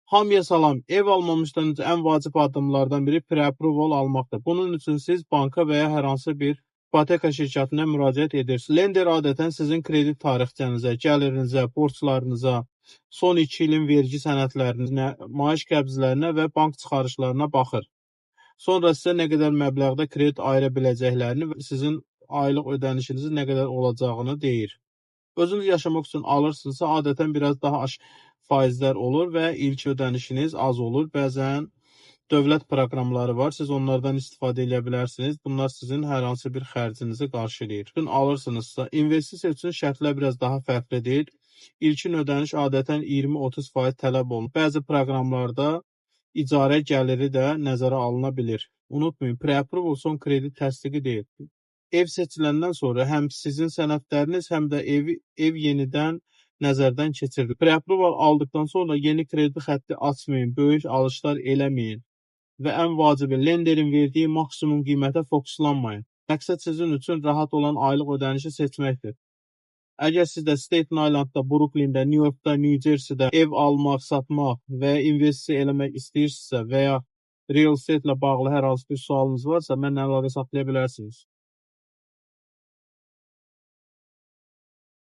Hamıya salam. Ev almamışdan öncə ən vacib addımlardan biri pre-approval almaqdır. Bunun üçün siz banka və ya hər hansı bir ipoteka şirkətinə müraciət edirsiniz. Lender adətən sizin kredit tarixçənizə, gəlirinizə, borclarınıza, son 2 ilin vergi sənədlərinə, maaş qəbzlərinə və bank çıxarışlarına baxır. Sonra sizə nə qədər məbləğdə kredit ayıra biləcəklərini və sizin aylıq ödənişinizin nə qədər olacağını deyir. Özünüz yaşamaq üçün alırsınızsa, adətən biraz daha faizlər olur və ilk ödənişiniz az olur. Bəzən dövlət proqramları var, siz onlardan istifadə edə bilərsiniz. Bunlar sizin hər hansı bir xərcinizi qarşılayır. Alırsınızsa, investisiya üçün şərtlər biraz daha fərqlidir. İlkin ödəniş adətən 20-30% tələb olunur. Bəzi proqramlarda icarə gəliri də nəzərə alına bilir. Unutmayın, pre-approval son kredit təsdiqi deyil. Ev seçiləndən sonra həm sizin sənədləriniz, həm də ev yenidən nəzərdən keçirilir. Pre-approval aldıqdan sonra yeni kredit xətti açmayın, böyük alışlar eləməyin və ən vacibi lenderin verdiyi maksimum qiymətə fokuslanmayın. Məqsəd sizin üçün rahat olan aylıq ödənişi seçməkdir. Əgər siz də Staten Islandda, Brooklyndə, New Yorkda, New Jerseydə ev almaq, satmaq və ya investisiya eləmək istəyirsinizsə və ya real estate ilə bağlı hər hansı bir sualınız varsa, mənlə əlaqə saxlaya bilərsiniz.